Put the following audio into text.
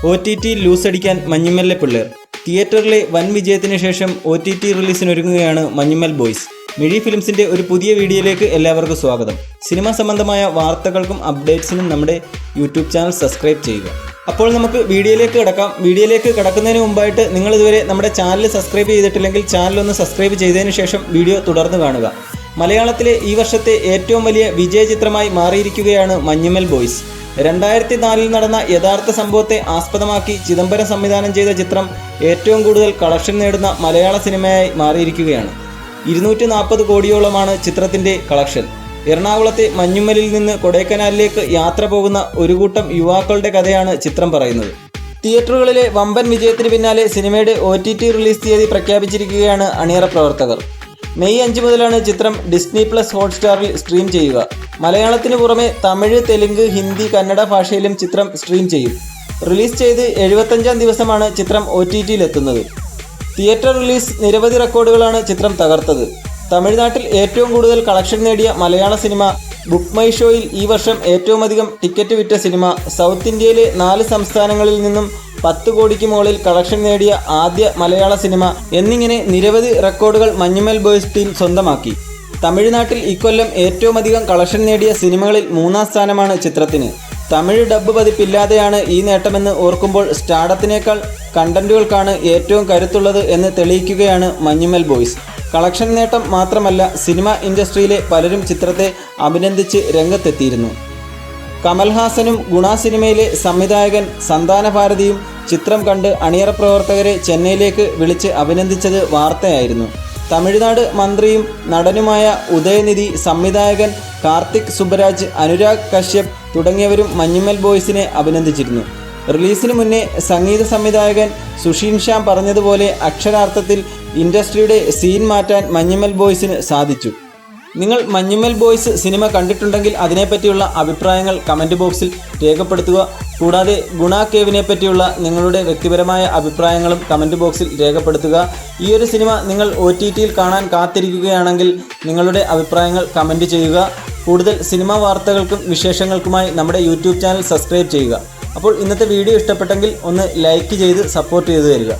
OTT ലൂസടിക്കാൻ മഞ്ഞുമ്മലിലെ പിള്ളേർ. തിയേറ്ററിലെ വൻ വിജയത്തിന് ശേഷം OTT റിലീസിനൊരുങ്ങുകയാണ് മഞ്ഞുമ്മൽ ബോയ്സ്. മിഴി ഫിലിംസിൻ്റെ ഒരു പുതിയ വീഡിയോയിലേക്ക് എല്ലാവർക്കും സ്വാഗതം. സിനിമ സംബന്ധമായ വാർത്തകൾക്കും അപ്ഡേറ്റ്സിനും നമ്മുടെ യൂട്യൂബ് ചാനൽ സബ്സ്ക്രൈബ് ചെയ്യുക. അപ്പോൾ നമുക്ക് വീഡിയോയിലേക്ക് കിടക്കാം. വീഡിയോയിലേക്ക് കിടക്കുന്നതിന് മുമ്പായിട്ട് നിങ്ങൾ ഇതുവരെ നമ്മുടെ ചാനൽ സബ്സ്ക്രൈബ് ചെയ്തിട്ടില്ലെങ്കിൽ ചാനലൊന്ന് സബ്സ്ക്രൈബ് ചെയ്തതിന് ശേഷം വീഡിയോ തുടർന്ന് കാണുക. മലയാളത്തിലെ ഈ വർഷത്തെ ഏറ്റവും വലിയ വിജയ ചിത്രമായി മാറിയിരിക്കുകയാണ് മഞ്ഞുമ്മൽ ബോയ്സ്. 2004 നടന്ന യഥാർത്ഥ സംഭവത്തെ ആസ്പദമാക്കി ചിദംബരം സംവിധാനം ചെയ്ത ചിത്രം ഏറ്റവും കൂടുതൽ കളക്ഷൻ നേടുന്ന മലയാള സിനിമയായി മാറിയിരിക്കുകയാണ്. 240 കോടിയോളമാണ് ചിത്രത്തിൻ്റെ കളക്ഷൻ. എറണാകുളത്തെ മഞ്ഞുമ്മലിൽ നിന്ന് കൊടൈക്കനാലിലേക്ക് യാത്ര പോകുന്ന ഒരു കൂട്ടം യുവാക്കളുടെ കഥയാണ് ചിത്രം പറയുന്നത്. തിയേറ്ററുകളിലെ വമ്പൻ വിജയത്തിന് പിന്നാലെ സിനിമയുടെ OTT റിലീസ് തീയതി പ്രഖ്യാപിച്ചിരിക്കുകയാണ് അണിയറ പ്രവർത്തകർ. മെയ് 5 മുതലാണ് ചിത്രം ഡിസ്നി പ്ലസ് ഹോട്ട്സ്റ്റാറിൽ സ്ട്രീം ചെയ്യുക. മലയാളത്തിന് പുറമെ തമിഴ്, തെലുങ്ക്, ഹിന്ദി, കന്നഡ ഭാഷയിലും ചിത്രം സ്ട്രീം ചെയ്യും. റിലീസ് ചെയ്ത് 75-ാം ദിവസമാണ് ചിത്രം OTT-യിലെത്തുന്നത്. തിയേറ്റർ റിലീസ് നിരവധി റെക്കോർഡുകളാണ് ചിത്രം തകർത്തത്. തമിഴ്നാട്ടിൽ ഏറ്റവും കൂടുതൽ കളക്ഷൻ നേടിയ മലയാള സിനിമ, ബുക്ക് മൈ ഷോയിൽ ഈ വർഷം ഏറ്റവും അധികം ടിക്കറ്റ് വിറ്റ സിനിമ, സൗത്ത് ഇന്ത്യയിലെ 4 സംസ്ഥാനങ്ങളിൽ നിന്നും 10 കോടിക്ക് മുകളിൽ കളക്ഷൻ നേടിയ ആദ്യ മലയാള സിനിമ എന്നിങ്ങനെ നിരവധി റെക്കോർഡുകൾ മഞ്ഞുമ്മൽ ബോയ്സ് ടീം സ്വന്തമാക്കി. തമിഴ്നാട്ടിൽ ഇക്കൊല്ലം ഏറ്റവും അധികം കളക്ഷൻ നേടിയ സിനിമകളിൽ 3-ാം സ്ഥാനമാണ് ചിത്രത്തിന്. തമിഴ് ഡബ്ബ് പതിപ്പില്ലാതെയാണ് ഈ നേട്ടമെന്ന് ഓർക്കുമ്പോൾ സ്റ്റാർഡത്തിനേക്കാൾ കണ്ടന്റുകൾക്കാണ് ഏറ്റവും കരുത്തുള്ളത് എന്ന് തെളിയിക്കുകയാണ് മഞ്ഞുമ്മൽ ബോയ്സ്. കളക്ഷൻ നേട്ടം മാത്രമല്ല, സിനിമ ഇൻഡസ്ട്രിയിലെ പലരും ചിത്രത്തെ അഭിനന്ദിച്ച് രംഗത്തെത്തിയിരുന്നു. കമൽഹാസനും ഗുണ സിനിമയിലെ സംവിധായകൻ സന്താന ഭാരതിയും ചിത്രം കണ്ട് അണിയറ പ്രവർത്തകരെ ചെന്നൈയിലേക്ക് വിളിച്ച് അഭിനന്ദിച്ചത് വാർത്തയായിരുന്നു. തമിഴ്നാട് മന്ത്രിയും നടനുമായ ഉദയനിധി, സംവിധായകൻ കാർത്തിക് സുബരാജ്, അനുരാഗ് കശ്യപ് തുടങ്ങിയവരും മഞ്ഞുമ്മൽ ബോയ്സിനെ അഭിനന്ദിച്ചിരുന്നു. റിലീസിന് മുന്നേ സംഗീത സംവിധായകൻ സുഷീൻ ശ്യാം പറഞ്ഞതുപോലെ അക്ഷരാർത്ഥത്തിൽ ഇൻഡസ്ട്രിയുടെ സീൻ മാറ്റാൻ മഞ്ഞുമ്മൽ ബോയ്സിന് സാധിച്ചു. നിങ്ങൾ മഞ്ഞുമ്മൽ ബോയ്സ് സിനിമ കണ്ടിട്ടുണ്ടെങ്കിൽ അതിനെപ്പറ്റിയുള്ള അഭിപ്രായങ്ങൾ കമൻറ്റ് ബോക്സിൽ രേഖപ്പെടുത്തുക. കൂടാതെ ഗുണ കേവിനെ പറ്റിയുള്ള നിങ്ങളുടെ വ്യക്തിപരമായ അഭിപ്രായങ്ങളും കമൻറ്റ് ബോക്സിൽ രേഖപ്പെടുത്തുക. ഈ ഒരു സിനിമ നിങ്ങൾ OTT-യിൽ കാണാൻ കാത്തിരിക്കുകയാണെങ്കിൽ നിങ്ങളുടെ അഭിപ്രായങ്ങൾ കമൻറ്റ് ചെയ്യുക. കൂടുതൽ സിനിമാ വാർത്തകൾക്കും വിശേഷങ്ങൾക്കുമായി നമ്മുടെ യൂട്യൂബ് ചാനൽ സബ്സ്ക്രൈബ് ചെയ്യുക. അപ്പോൾ ഇന്നത്തെ വീഡിയോ ഇഷ്ടപ്പെട്ടെങ്കിൽ ഒന്ന് ലൈക്ക് ചെയ്ത് സപ്പോർട്ട് ചെയ്തു തരിക.